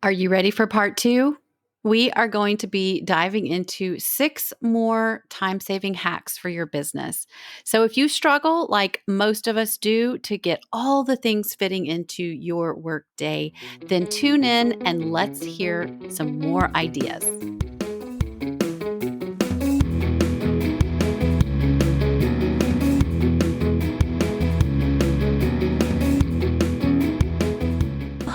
Are you ready for part two? We are going to be diving into 6 more time saving hacks for your business. So, if you struggle, like most of us do, to get all the things fitting into your workday, then tune in and let's hear some more ideas.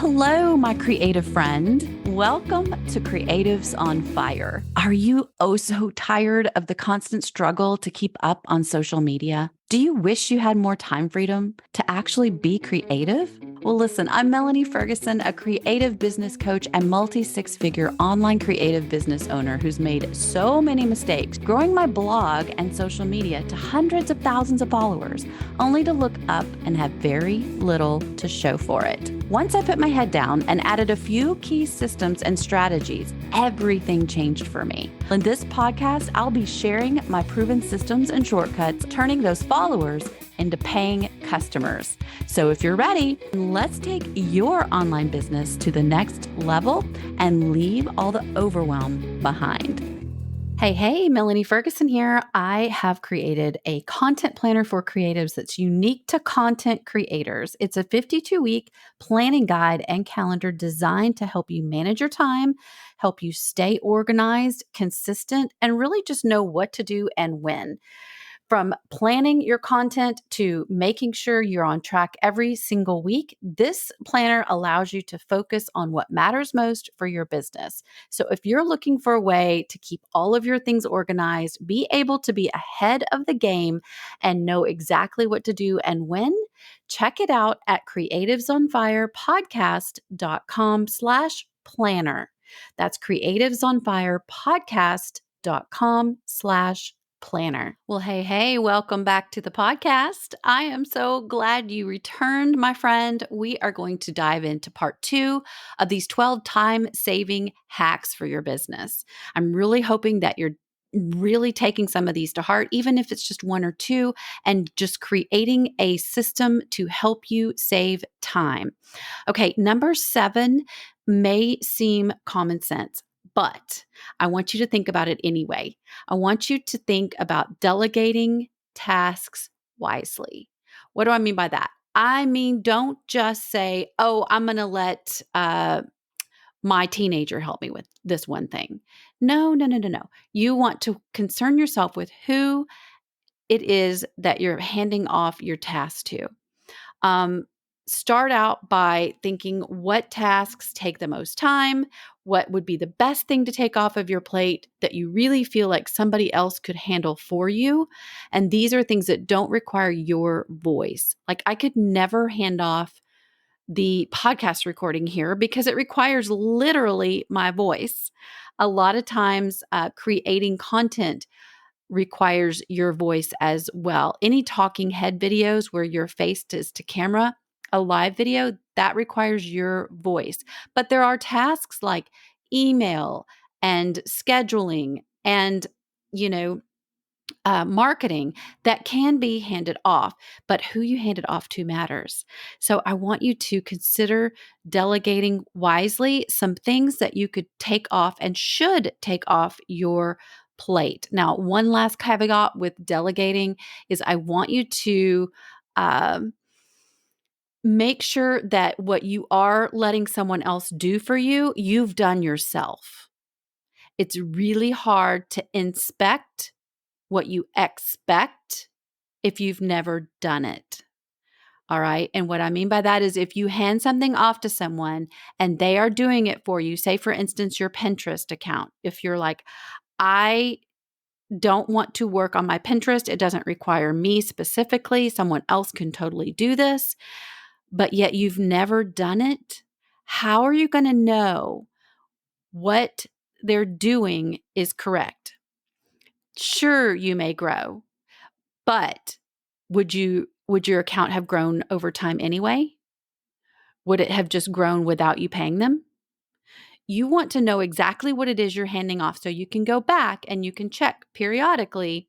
Hello, my creative friend. Welcome to Creatives on Fire. Are you oh so tired of the constant struggle to keep up on social media? Do you wish you had more time freedom to actually be creative? Well, listen, I'm Melanie Ferguson, a creative business coach and multi-six-figure online creative business owner who's made so many mistakes growing my blog and social media to hundreds of thousands of followers, only to look up and have very little to show for it. Once I put my head down and added a few key systems and strategies, everything changed for me. In this podcast, I'll be sharing my proven systems and shortcuts, turning those followers into paying customers. So if you're ready, let's take your online business to the next level and leave all the overwhelm behind. Hey, Melanie Ferguson here. I have created a content planner for creatives that's unique to content creators. It's a 52-week planning guide and calendar designed to help you manage your time, help you stay organized, consistent, and really just know what to do and when. From planning your content to making sure you're on track every single week, this planner allows you to focus on what matters most for your business. So if you're looking for a way to keep all of your things organized, be able to be ahead of the game and know exactly what to do and when, check it out at creativesonfirepodcast.com/planner. That's creativesonfirepodcast.com/planner. Well, hey, welcome back to the podcast. I am so glad you returned, my friend. We are going to dive into part 2 of these 12 time-saving hacks for your business. I'm really hoping that you're really taking some of these to heart, even if it's just one or two, and just creating a system to help you save time. Okay, number 7 may seem common sense, but I want you to think about it anyway. I want you to think about delegating tasks wisely. What do I mean by that? I mean, don't just say, oh, I'm going to let my teenager help me with this one thing. No. You want to concern yourself with who it is that you're handing off your task to. Um, Start out by thinking what tasks take the most time, what would be the best thing to take off of your plate that you really feel like somebody else could handle for you. And these are things that don't require your voice. Like I could never hand off the podcast recording here because it requires literally my voice. A lot of times, creating content requires your voice as well. Any talking head videos where your face is to camera, a live video, that requires your voice. But there are tasks like email and scheduling and, you know, marketing that can be handed off, but who you hand it off to matters. So I want you to consider delegating wisely some things that you could take off and should take off your plate. Now, one last caveat with delegating is I want you to um, make sure that what you are letting someone else do for you, you've done yourself. It's really hard to inspect what you expect if you've never done it. All right. And what I mean by that is if you hand something off to someone and they are doing it for you, say, for instance, your Pinterest account, if you're like, I don't want to work on my Pinterest, it doesn't require me specifically, someone else can totally do this, but yet you've never done it, how are you going to know what they're doing is correct? Sure, you may grow. But would your account have grown over time anyway? Would it have just grown without you paying them? You want to know exactly what it is you're handing off so you can go back and you can check periodically,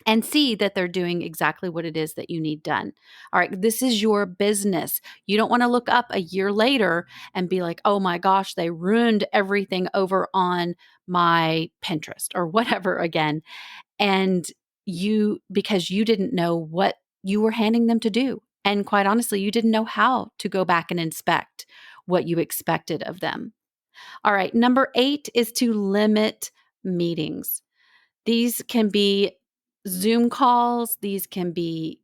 and see that they're doing exactly what it is that you need done. All right, this is your business. You don't want to look up a year later and be like, oh my gosh, they ruined everything over on my Pinterest or whatever again. And because you didn't know what you were handing them to do. And quite honestly, you didn't know how to go back and inspect what you expected of them. All right, number 8 is to limit meetings. These can be Zoom calls, these can be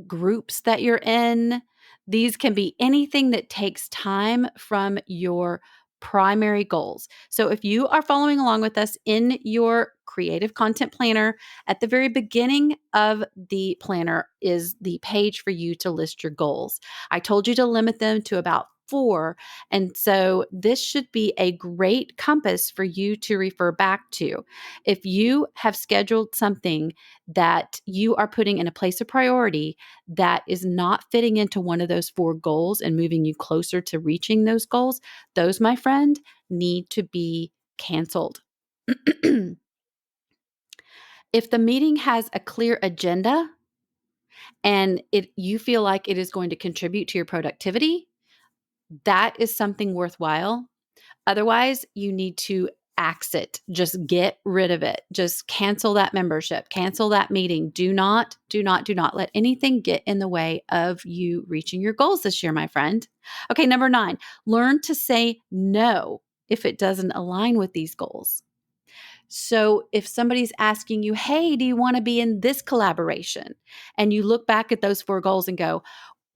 groups that you're in. These can be anything that takes time from your primary goals. So if you are following along with us in your creative content planner, at the very beginning of the planner is the page for you to list your goals. I told you to limit them to about 4. And so this should be a great compass for you to refer back to. If you have scheduled something that you are putting in a place of priority that is not fitting into one of those 4 goals and moving you closer to reaching those goals, those, my friend, need to be canceled. If the meeting has a clear agenda and you feel like it is going to contribute to your productivity, that is something worthwhile. Otherwise, you need to axe it. Just get rid of it. Just cancel that membership, cancel that meeting. Do not let anything get in the way of you reaching your goals this year, my friend. Okay, number 9, learn to say no if it doesn't align with these goals. So if somebody's asking you, hey, do you want to be in this collaboration? And you look back at those 4 goals and go,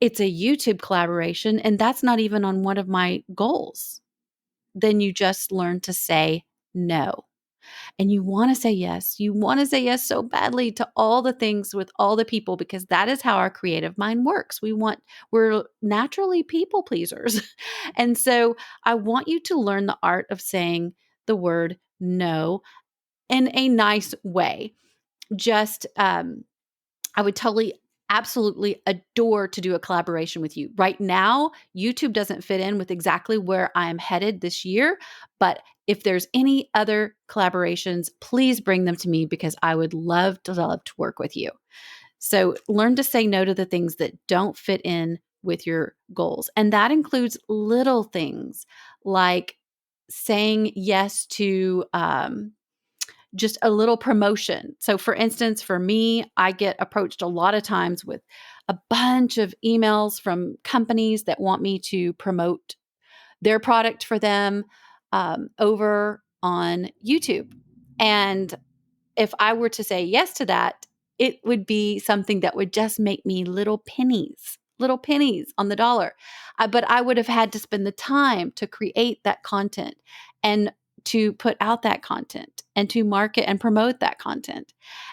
it's a YouTube collaboration, and that's not even on one of my goals. Then you just learn to say no. And you want to say yes. You want to say yes so badly to all the things with all the people because that is how our creative mind works. We're naturally people pleasers. And so I want you to learn the art of saying the word no in a nice way. Just I would totally, absolutely adore to do a collaboration with you. Right now, YouTube doesn't fit in with exactly where I am headed this year. But if there's any other collaborations, please bring them to me because I would love to work with you. So learn to say no to the things that don't fit in with your goals. And that includes little things like saying yes to, just a little promotion. So, for instance, for me, I get approached a lot of times with a bunch of emails from companies that want me to promote their product for them over on YouTube. And if I were to say yes to that, it would be something that would just make me little pennies on the dollar. But I would have had to spend the time to create that content and to put out that content and to market and promote that content.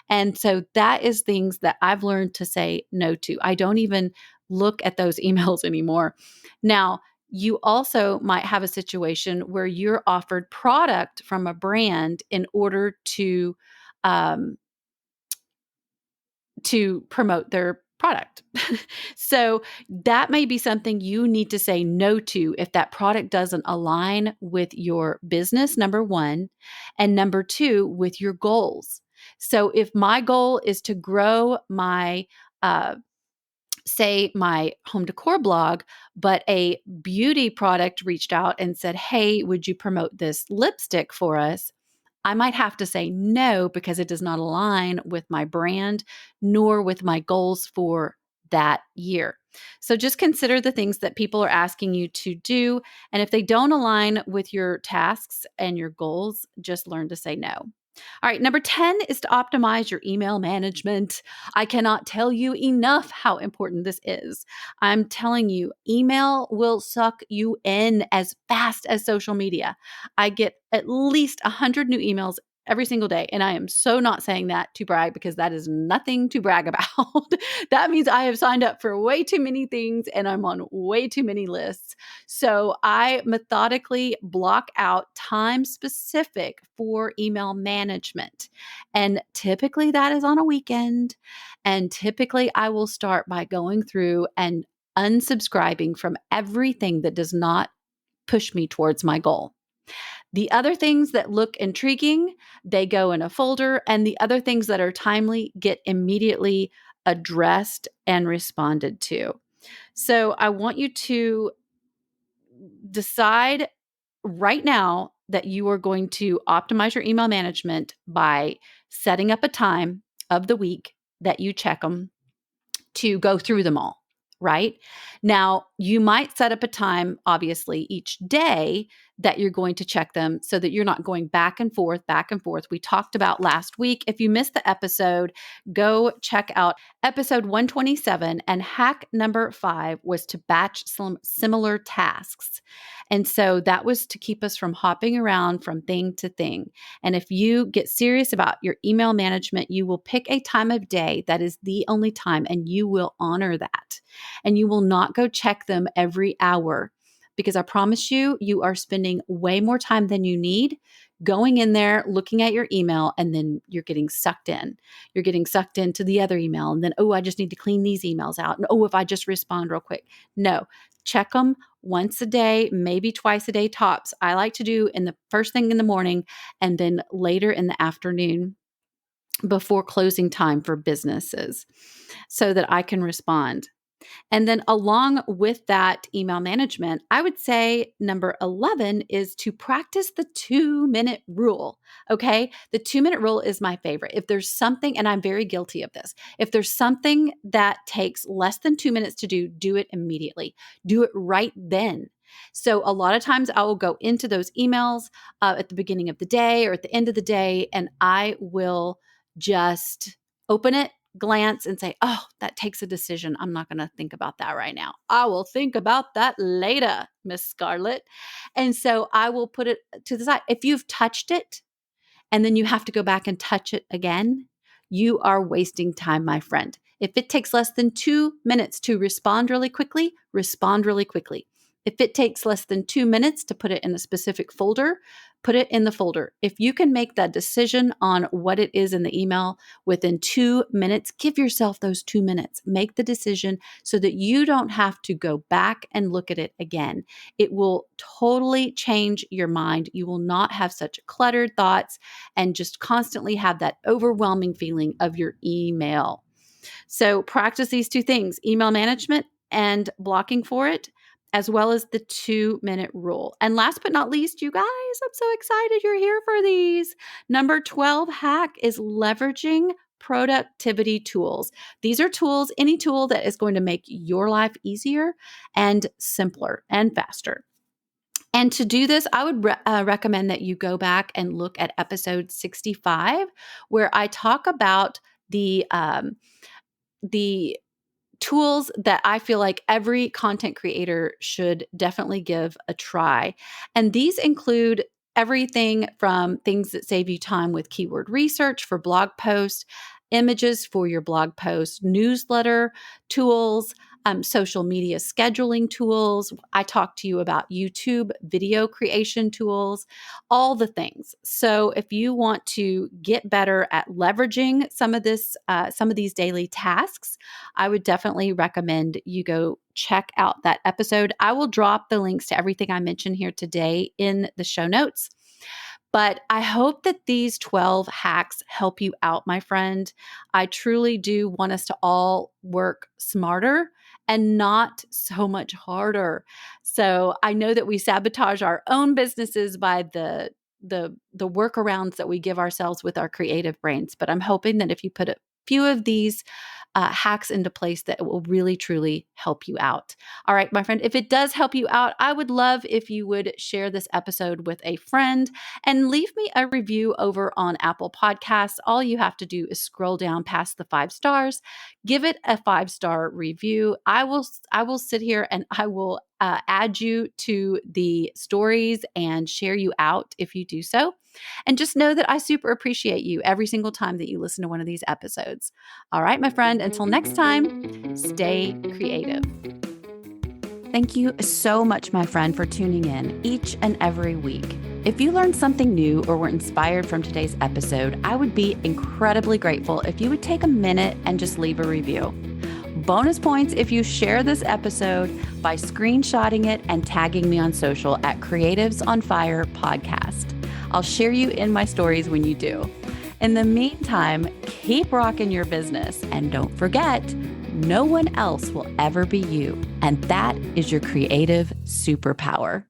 And so that is things that I've learned to say no to. I don't even look at those emails anymore. Now, you also might have a situation where you're offered product from a brand in order um, to promote their product. So that may be something you need to say no to if that product doesn't align with your business, number 1, and number 2, with your goals. So if my goal is to grow my say my home decor blog, but a beauty product reached out and said, hey, would you promote this lipstick for us? I might have to say no because it does not align with my brand nor with my goals for that year. So just consider the things that people are asking you to do. And if they don't align with your tasks and your goals, just learn to say no. All right, number 10 is to optimize your email management. I cannot tell you enough how important this is. I'm telling you, email will suck you in as fast as social media. I get at least 100 new emails every single day. And I am so not saying that to brag because that is nothing to brag about. That means I have signed up for way too many things and I'm on way too many lists. So I methodically block out time specific for email management. And typically that is on a weekend. And typically I will start by going through and unsubscribing from everything that does not push me towards my goal. The other things that look intriguing, they go in a folder, and the other things that are timely get immediately addressed and responded to. So I want you to decide right now that you are going to optimize your email management by setting up a time of the week that you check them to go through them all, right? Now, you might set up a time, obviously, each day that you're going to check them so that you're not going back and forth, back and forth. We talked about last week. If you missed the episode, go check out episode 127. And hack number 5 was to batch some similar tasks. And so that was to keep us from hopping around from thing to thing. And if you get serious about your email management, you will pick a time of day that is the only time, and you will honor that. And you will not go check them every hour, because I promise you, you are spending way more time than you need going in there, looking at your email, and then you're getting sucked in. You're getting sucked into the other email. And then, oh, I just need to clean these emails out. And oh, if I just respond real quick. No, check them once a day, maybe twice a day tops. I like to do in the first thing in the morning and then later in the afternoon before closing time for businesses so that I can respond. And then along with that email management, I would say number 11 is to practice the 2-minute rule. Okay. The 2-minute rule is my favorite. If there's something, and I'm very guilty of this, if there's something that takes less than 2 minutes to do it immediately. Do it right then. So a lot of times I will go into those emails at the beginning of the day or at the end of the day, and I will just open it, glance, and say, oh, that takes a decision. I'm not going to think about that right now. I will think about that later, Miss Scarlett. And so I will put it to the side. If you've touched it and then you have to go back and touch it again, you are wasting time, my friend. If it takes less than 2 minutes to respond really quickly, respond really quickly. If it takes less than 2 minutes to put it in a specific folder, put it in the folder. If you can make that decision on what it is in the email within 2 minutes, give yourself those 2 minutes. Make the decision so that you don't have to go back and look at it again. It will totally change your mind. You will not have such cluttered thoughts and just constantly have that overwhelming feeling of your email. So practice these 2 things, email management and blocking for it, as well as the 2-minute rule. And last but not least, you guys, I'm so excited you're here for these. Number 12 hack is leveraging productivity tools. These are tools, any tool that is going to make your life easier and simpler and faster. And to do this, I would recommend that you go back and look at episode 65, where I talk about the tools that I feel like every content creator should definitely give a try. And these include everything from things that save you time with keyword research for blog posts, images for your blog post, newsletter tools, social media scheduling tools. I talked to you about YouTube video creation tools, all the things. So if you want to get better at leveraging some of these daily tasks, I would definitely recommend you go check out that episode. I will drop the links to everything I mentioned here today in the show notes. But I hope that these 12 hacks help you out, my friend. I truly do want us to all work smarter and not so much harder. So I know that we sabotage our own businesses by the workarounds that we give ourselves with our creative brains. But I'm hoping that if you put a few of these hacks into place, that it will really, truly help you out. All right, my friend, if it does help you out, I would love if you would share this episode with a friend and leave me a review over on Apple Podcasts. All you have to do is scroll down past the 5 stars, give it a 5-star review. I will sit here and I will add you to the stories and share you out if you do so. And just know that I super appreciate you every single time that you listen to one of these episodes. All right, my friend, until next time, stay creative. Thank you so much, my friend, for tuning in each and every week. If you learned something new or were inspired from today's episode, I would be incredibly grateful if you would take a minute and just leave a review. Bonus points if you share this episode by screenshotting it and tagging me on social at Creatives on Fire Podcast. I'll share you in my stories when you do. In the meantime, keep rocking your business and don't forget, no one else will ever be you. And that is your creative superpower.